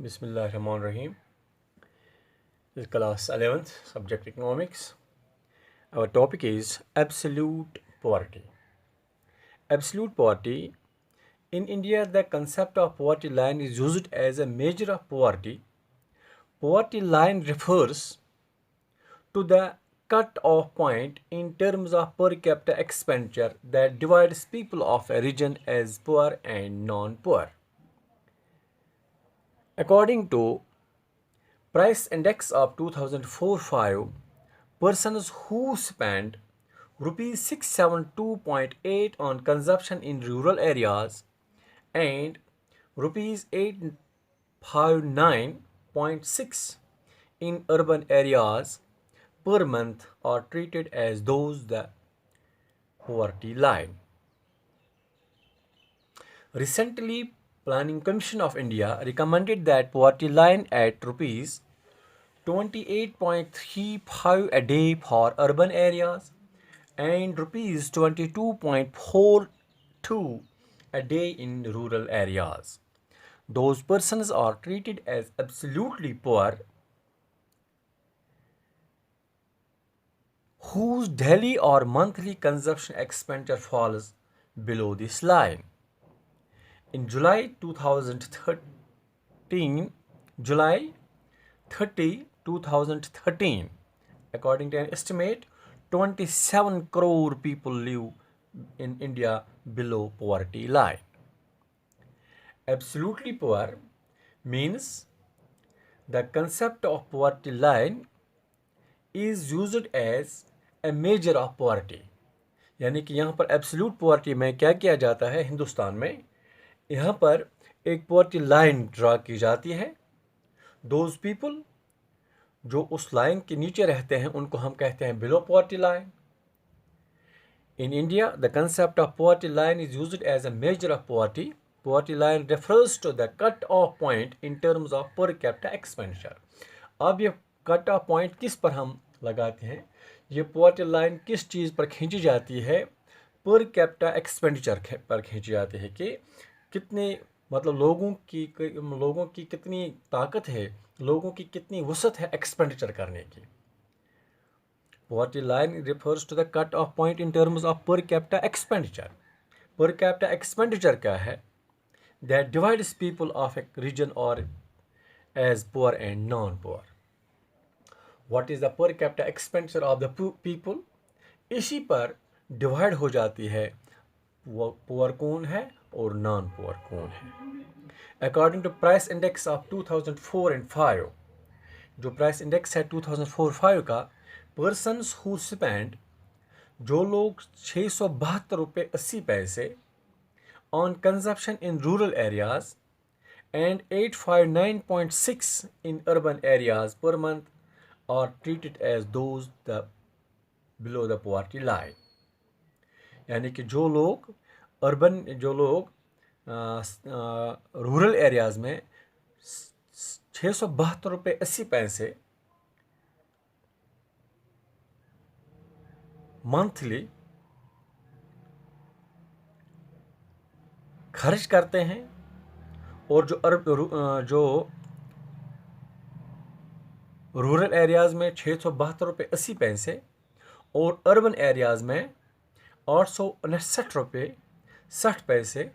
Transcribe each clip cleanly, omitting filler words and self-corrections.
Bismillahirrahmanirrahim. This is class 11th, subject economics. Our topic is absolute poverty. Absolute poverty. In India, the concept of poverty line is used as a measure of poverty. Poverty line refers to the cut-off point in terms of per capita expenditure that divides people of a region as poor and non-poor. According to Price Index of 2004-5, persons who spend rupees 672.8 on consumption in rural areas and rupees 859.6 in urban areas per month are treated as those the poverty line. Recently, Planning Commission of India recommended that poverty line at rupees 28.35 a day for urban areas and rupees 22.42 a day in rural areas. Those persons are treated as absolutely poor whose daily or monthly consumption expenditure falls below this line. In July 2013, July 30, 2013, according to an estimate, 27 crore people live in India below poverty line. Absolutely poor means the concept of poverty line is used as a measure of poverty. यानी कि यहाँ पर absolute poverty में क्या किया जाता है हिंदुस्तान में, यहाँ पर एक पॉवर्टी लाइन ड्रा की जाती है. दोज पीपल जो उस लाइन के नीचे रहते हैं उनको हम कहते हैं below poverty line. In India, the concept of poverty line is used as a measure of poverty. Poverty line refers to the cut-off point in terms of per capita expenditure. अब ये cut-off point किस पर हम लगाते हैं? ये poverty line किस चीज़ पर खींची जाती है? per capita expenditure पर खींची जाती है कि कितने मतलब लोगों की कितनी ताकत है, लोगों की कितनी वसत है एक्सपेंडिचर करने की. Poverty line refers to the cut-off point in terms of per capita expenditure. Per capita expenditure क्या है? That divides people of a region or as poor and non-poor. What is the per capita expenditure of the people? इसी पर divide हो जाती है poor कौन है और नॉन पुअर कौन है. According to price index of 2004 and 5, जो प्राइस इंडेक्स है 2004-5 का, persons who spend, जो लोग 672 पैसे on consumption in rural areas and 859.6 in urban areas per month are treated as those below the poverty line. यानी कि जो लोग रूरल एरियाज में 672.80 मंथली खर्च करते हैं और जो रूरल एरियाज में 672.80 और अर्बन एरियाज में 859.60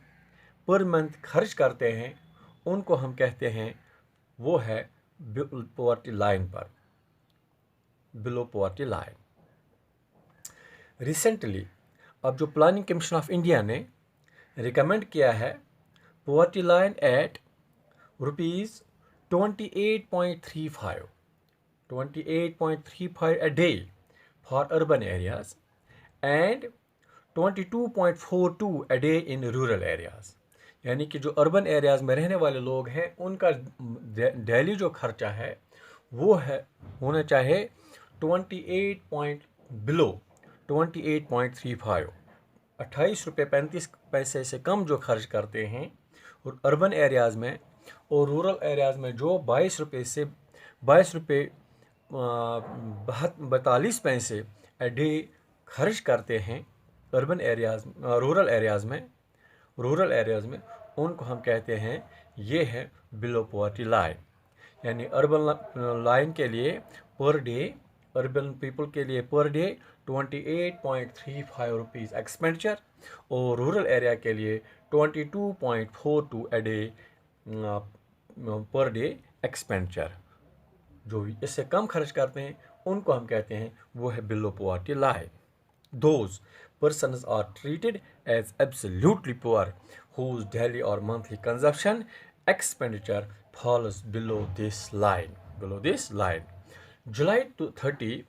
पर मंथ खर्च करते हैं, उनको हम कहते हैं वो है पॉवर्टी लाइन पर, बिलो पॉवर्टी लाइन. रिसेंटली अब जो प्लानिंग कमीशन ऑफ इंडिया ने रिकमेंड किया है poverty line at rupees 28.35 a day for urban areas and 22.42 a day in rural areas. यानी कि जो अर्बन एरियाज़ में रहने वाले लोग हैं उनका डेली जो खर्चा है वो है होना चाहे 28.35 ₹28.35 से कम जो खर्च करते हैं और अर्बन एरियाज़ में और रूरल एरियाज़ में जो 22 रुपये 42 a डे खर्च करते हैं रूरल एरियाज़ में उनको हम कहते हैं ये है बिलो पॉवर्टी लाइन। यानी अर्बन लाइन के लिए पर डे, अर्बन पीपल के लिए पर डे 28.35 रुपीज़ एक्सपेंडिचर और रूरल एरिया के लिए 22.42 a day per day expenditure. जो इससे कम खर्च करते हैं उनको हम कहते हैं वो है below poverty line. Those persons are treated as absolutely poor whose daily or monthly consumption expenditure falls below this line. Below this line. जुलाई 30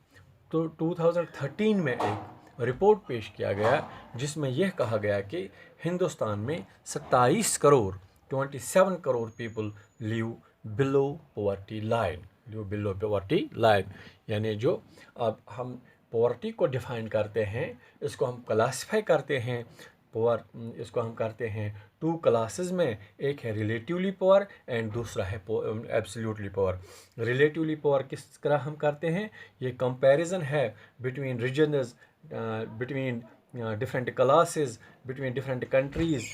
तो 2013 में एक रिपोर्ट पेश किया गया जिसमें यह कहा गया कि हिंदुस्तान में 27 crore 27 crore people live below poverty line. Live below poverty line यानी जो अब हम पॉवर्टी को डिफाइन करते हैं, इसको हम क्लासिफाई करते हैं इसको हम करते हैं टू क्लासेस में। एक है रिलेटिवली पुअर एंड दूसरा है एब्सोल्युटली पुअर। रिलेटिवली पुअर किस तरह हम करते हैं, ये कंपैरिजन है between regions, between different classes, between different countries.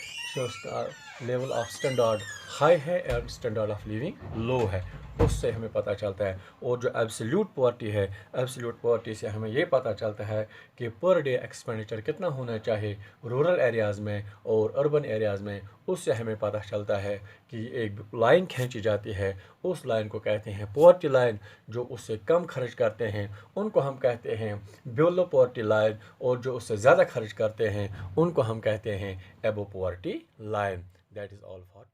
Level of standard high है और स्टैंडर्ड ऑफ लिविंग लो है, उससे हमें पता चलता है। और जो एब्सोल्यूट पॉवर्टी है, एब्सोल्यूट पॉवर्टी से हमें ये पता चलता है कि पर डे एक्सपेंडिचर कितना होना चाहिए रूरल एरियाज़ में और अर्बन एरियाज़ में। उससे हमें पता चलता है कि एक लाइन खींची जाती है, उस लाइन को कहते हैं पॉवर्टी लाइन। जो उससे कम खर्च करते हैं उनको हम कहते हैं बिलो पॉवर्टी लाइन, और जो उससे ज़्यादा खर्च करते हैं उनको हम कहते हैं एबो poverty line. That is all for